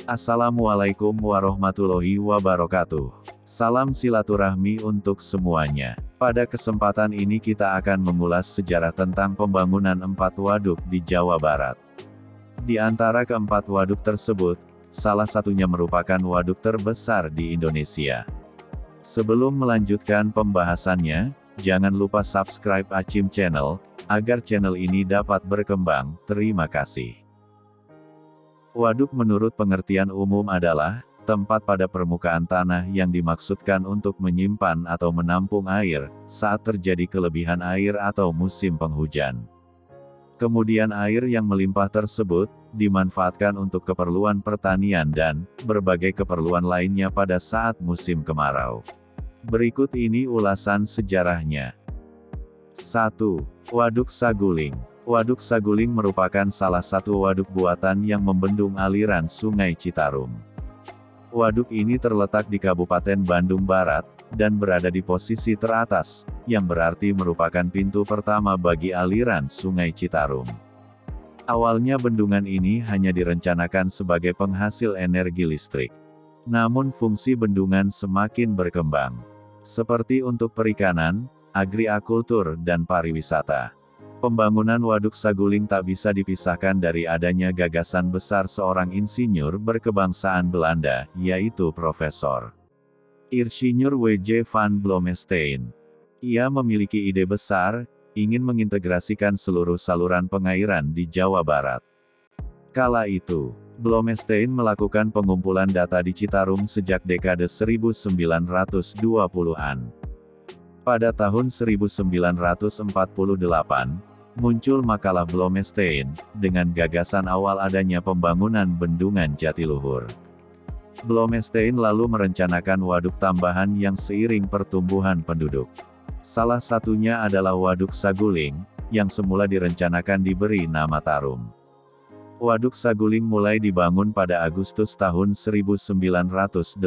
Assalamualaikum warahmatullahi wabarakatuh. Salam silaturahmi untuk semuanya. Pada kesempatan ini kita akan mengulas sejarah tentang pembangunan 4 waduk di Jawa Barat. Di antara keempat waduk tersebut, salah satunya merupakan waduk terbesar di Indonesia. Sebelum melanjutkan pembahasannya, jangan lupa subscribe Acim Channel, agar channel ini dapat berkembang. Terima kasih. Waduk menurut pengertian umum adalah tempat pada permukaan tanah yang dimaksudkan untuk menyimpan atau menampung air saat terjadi kelebihan air atau musim penghujan. Kemudian air yang melimpah tersebut dimanfaatkan untuk keperluan pertanian dan berbagai keperluan lainnya pada saat musim kemarau. Berikut ini ulasan sejarahnya. 1. Waduk Saguling. Waduk Saguling merupakan salah satu waduk buatan yang membendung aliran Sungai Citarum. Waduk ini terletak di Kabupaten Bandung Barat, dan berada di posisi teratas, yang berarti merupakan pintu pertama bagi aliran Sungai Citarum. Awalnya bendungan ini hanya direncanakan sebagai penghasil energi listrik. Namun fungsi bendungan semakin berkembang, seperti untuk perikanan, agrikultur dan pariwisata. Pembangunan Waduk Saguling tak bisa dipisahkan dari adanya gagasan besar seorang insinyur berkebangsaan Belanda, yaitu Profesor Irsinyur W.J. van Blommestein. Ia memiliki ide besar, ingin mengintegrasikan seluruh saluran pengairan di Jawa Barat. Kala itu, Blommestein melakukan pengumpulan data di Citarum sejak dekade 1920-an. Pada tahun 1948, muncul makalah Blommestein, dengan gagasan awal adanya pembangunan bendungan Jatiluhur. Blommestein lalu merencanakan waduk tambahan yang seiring pertumbuhan penduduk. Salah satunya adalah Waduk Saguling, yang semula direncanakan diberi nama Tarum. Waduk Saguling mulai dibangun pada Agustus tahun 1981.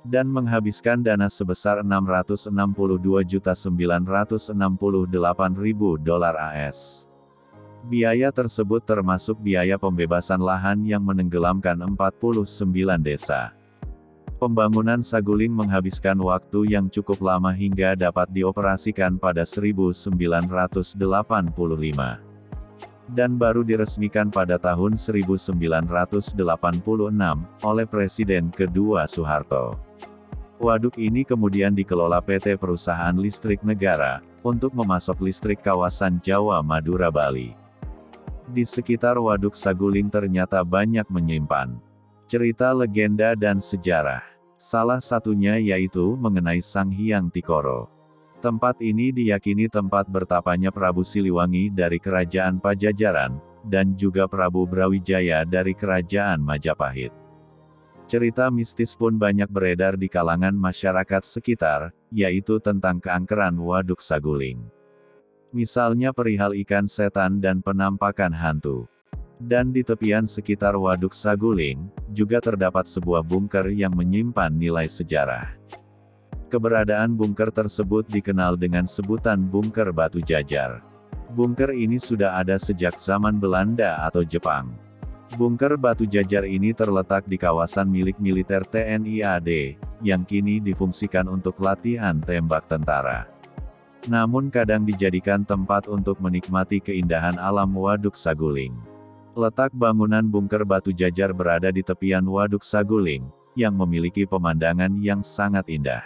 Dan menghabiskan dana sebesar $662.968.000 AS. Biaya tersebut termasuk biaya pembebasan lahan yang menenggelamkan 49 desa. Pembangunan Saguling menghabiskan waktu yang cukup lama hingga dapat dioperasikan pada 1985. Dan baru diresmikan pada tahun 1986, oleh Presiden kedua Soeharto. Waduk ini kemudian dikelola PT Perusahaan Listrik Negara, untuk memasok listrik kawasan Jawa Madura Bali. Di sekitar Waduk Saguling ternyata banyak menyimpan cerita legenda dan sejarah. Salah satunya yaitu mengenai Sang Hyang Tikoro. Tempat ini diyakini tempat bertapanya Prabu Siliwangi dari Kerajaan Pajajaran, dan juga Prabu Brawijaya dari Kerajaan Majapahit. Cerita mistis pun banyak beredar di kalangan masyarakat sekitar, yaitu tentang keangkeran Waduk Saguling. Misalnya perihal ikan setan dan penampakan hantu. Dan di tepian sekitar Waduk Saguling, juga terdapat sebuah bunker yang menyimpan nilai sejarah. Keberadaan bunker tersebut dikenal dengan sebutan Bunker Batu Jajar. Bunker ini sudah ada sejak zaman Belanda atau Jepang. Bunker Batu Jajar ini terletak di kawasan milik militer TNI AD, yang kini difungsikan untuk latihan tembak tentara. Namun kadang dijadikan tempat untuk menikmati keindahan alam Waduk Saguling. Letak bangunan Bunker Batu Jajar berada di tepian Waduk Saguling, yang memiliki pemandangan yang sangat indah.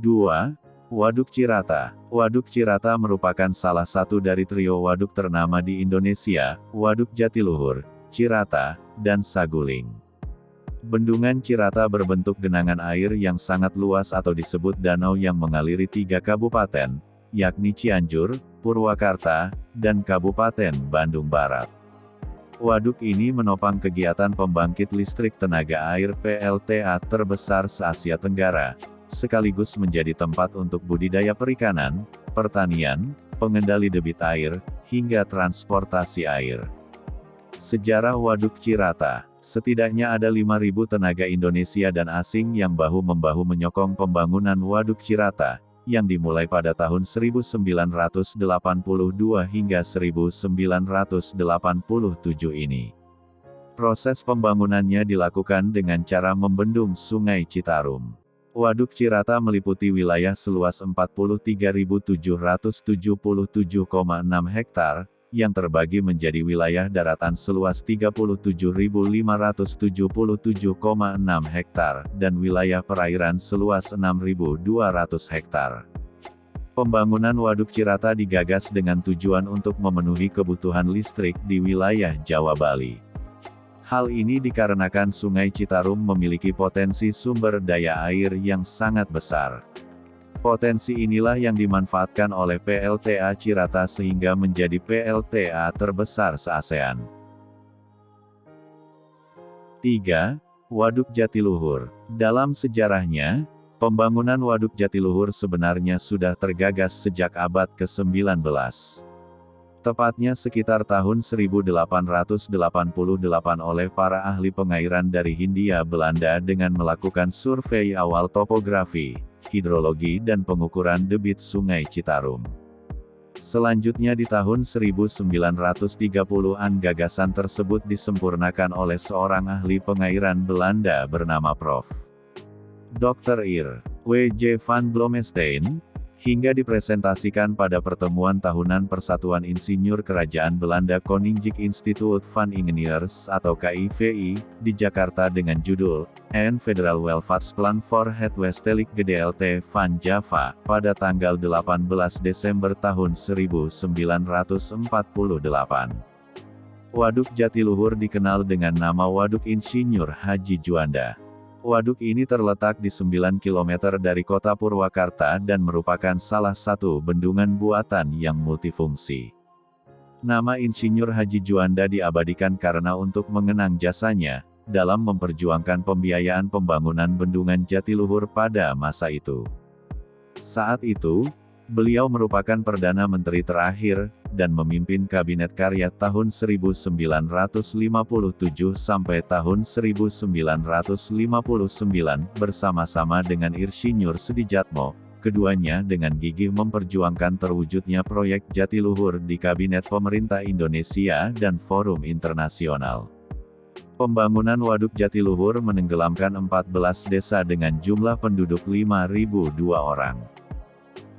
2. Waduk Cirata. Waduk Cirata merupakan salah satu dari trio waduk ternama di Indonesia, Waduk Jatiluhur, Cirata, dan Saguling. Bendungan Cirata berbentuk genangan air yang sangat luas atau disebut danau yang mengaliri 3 kabupaten, yakni Cianjur, Purwakarta, dan Kabupaten Bandung Barat. Waduk ini menopang kegiatan pembangkit listrik tenaga air PLTA terbesar se-Asia Tenggara, sekaligus menjadi tempat untuk budidaya perikanan, pertanian, pengendali debit air, hingga transportasi air. Sejarah Waduk Cirata. Setidaknya ada 5.000 tenaga Indonesia dan asing yang bahu-membahu menyokong pembangunan Waduk Cirata, yang dimulai pada tahun 1982 hingga 1987 ini. Proses pembangunannya dilakukan dengan cara membendung Sungai Citarum. Waduk Cirata meliputi wilayah seluas 43.777,6 hektar, yang terbagi menjadi wilayah daratan seluas 37.577,6 hektar, dan wilayah perairan seluas 6.200 hektar. Pembangunan Waduk Cirata digagas dengan tujuan untuk memenuhi kebutuhan listrik di wilayah Jawa Bali. Hal ini dikarenakan Sungai Citarum memiliki potensi sumber daya air yang sangat besar. Potensi inilah yang dimanfaatkan oleh PLTA Cirata sehingga menjadi PLTA terbesar se-ASEAN. 3. Waduk Jatiluhur. Dalam sejarahnya, pembangunan Waduk Jatiluhur sebenarnya sudah tergagas sejak abad ke-19. Tepatnya sekitar tahun 1888 oleh para ahli pengairan dari Hindia Belanda dengan melakukan survei awal topografi, hidrologi dan pengukuran debit Sungai Citarum. Selanjutnya di tahun 1930-an gagasan tersebut disempurnakan oleh seorang ahli pengairan Belanda bernama Prof. Dr. Ir. W. J. van Blommestein, hingga dipresentasikan pada pertemuan tahunan Persatuan Insinyur Kerajaan Belanda Koninklijk Instituut van Ingenieurs atau KIVI, di Jakarta dengan judul, Een Federal Welvaartsplan voor het Westelijk Gedeelte van Java, pada tanggal 18 Desember tahun 1948. Waduk Jatiluhur dikenal dengan nama Waduk Insinyur Haji Juanda. Waduk ini terletak di 9 km dari kota Purwakarta dan merupakan salah satu bendungan buatan yang multifungsi. Nama Insinyur Haji Juanda diabadikan karena untuk mengenang jasanya, dalam memperjuangkan pembiayaan pembangunan bendungan Jatiluhur pada masa itu. Saat itu, beliau merupakan Perdana Menteri terakhir, dan memimpin Kabinet Karya tahun 1957 sampai tahun 1959 bersama-sama dengan Insinyur Sedijatmo, keduanya dengan gigih memperjuangkan terwujudnya proyek Jatiluhur di Kabinet Pemerintah Indonesia dan forum internasional. Pembangunan Waduk Jatiluhur menenggelamkan 14 desa dengan jumlah penduduk 5.002 orang.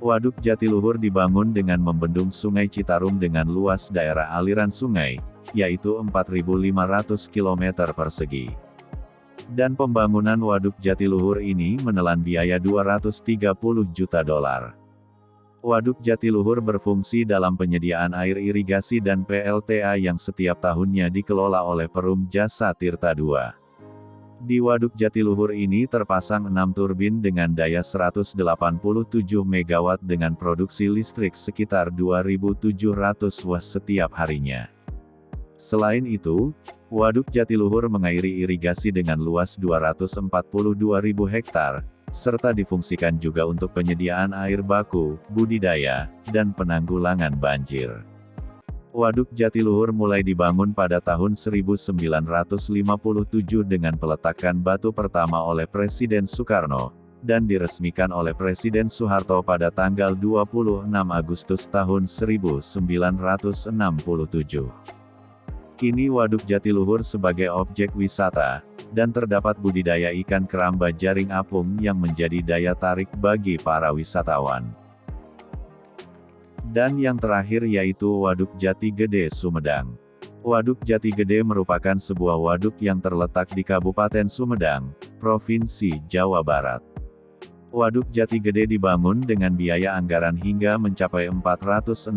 Waduk Jatiluhur dibangun dengan membendung Sungai Citarum dengan luas daerah aliran sungai, yaitu 4.500 km persegi. Dan pembangunan Waduk Jatiluhur ini menelan biaya $230 juta. Waduk Jatiluhur berfungsi dalam penyediaan air irigasi dan PLTA yang setiap tahunnya dikelola oleh Perum Jasa Tirta II. Di Waduk Jatiluhur ini terpasang 6 turbin dengan daya 187 MW dengan produksi listrik sekitar 2.700 watt setiap harinya. Selain itu, Waduk Jatiluhur mengairi irigasi dengan luas 242.000 hektar, serta difungsikan juga untuk penyediaan air baku, budidaya, dan penanggulangan banjir. Waduk Jatiluhur mulai dibangun pada tahun 1957 dengan peletakan batu pertama oleh Presiden Soekarno, dan diresmikan oleh Presiden Soeharto pada tanggal 26 Agustus tahun 1967. Kini Waduk Jatiluhur sebagai objek wisata, dan terdapat budidaya ikan keramba jaring apung yang menjadi daya tarik bagi para wisatawan. Dan yang terakhir yaitu Waduk Jati Gede Sumedang. Waduk Jati Gede merupakan sebuah waduk yang terletak di Kabupaten Sumedang, Provinsi Jawa Barat. Waduk Jati Gede dibangun dengan biaya anggaran hingga mencapai 467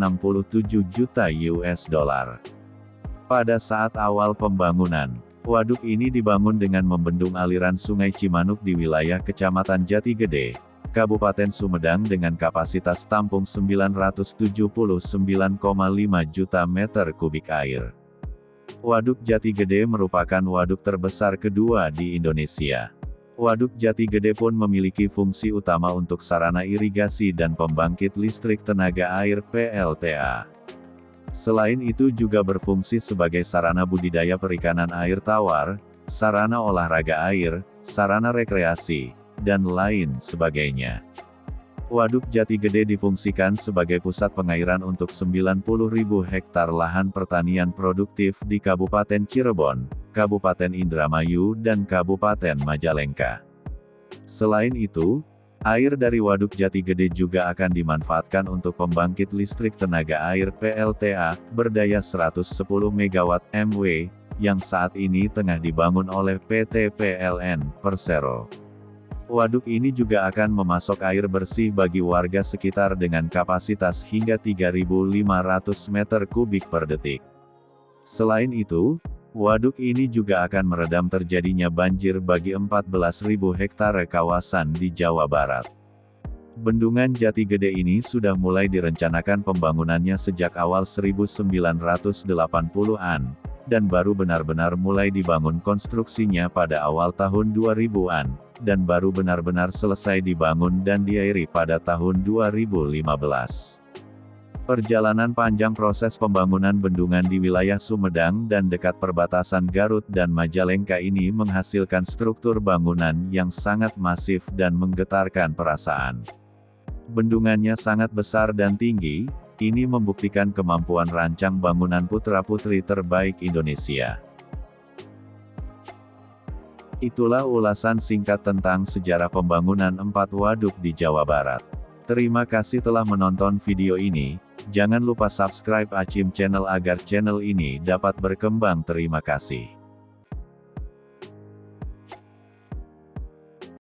juta US dollar. Pada saat awal pembangunan, waduk ini dibangun dengan membendung aliran Sungai Cimanuk di wilayah Kecamatan Jati Gede, Kabupaten Sumedang dengan kapasitas tampung 979,5 juta meter kubik air. Waduk Jati Gede merupakan waduk terbesar kedua di Indonesia. Waduk Jati Gede pun memiliki fungsi utama untuk sarana irigasi dan pembangkit listrik tenaga air PLTA. Selain itu juga berfungsi sebagai sarana budidaya perikanan air tawar, sarana olahraga air, sarana rekreasi, dan lain sebagainya. Waduk Jati Gede difungsikan sebagai pusat pengairan untuk 90.000 hektar lahan pertanian produktif di Kabupaten Cirebon, Kabupaten Indramayu dan Kabupaten Majalengka. Selain itu, air dari Waduk Jati Gede juga akan dimanfaatkan untuk pembangkit listrik tenaga air PLTA, berdaya 110 MW, yang saat ini tengah dibangun oleh PT PLN Persero. Waduk ini juga akan memasok air bersih bagi warga sekitar dengan kapasitas hingga 3.500 meter kubik per detik. Selain itu, waduk ini juga akan meredam terjadinya banjir bagi 14.000 hektare kawasan di Jawa Barat. Bendungan Jati Gede ini sudah mulai direncanakan pembangunannya sejak awal 1980-an, dan baru benar-benar mulai dibangun konstruksinya pada awal tahun 2000-an, dan baru benar-benar selesai dibangun dan diairi pada tahun 2015. Perjalanan panjang proses pembangunan bendungan di wilayah Sumedang dan dekat perbatasan Garut dan Majalengka ini menghasilkan struktur bangunan yang sangat masif dan menggetarkan perasaan. Bendungannya sangat besar dan tinggi, ini membuktikan kemampuan rancang bangunan putra-putri terbaik Indonesia. Itulah ulasan singkat tentang sejarah pembangunan 4 waduk di Jawa Barat. Terima kasih telah menonton video ini, jangan lupa subscribe Achim Channel agar channel ini dapat berkembang. Terima kasih.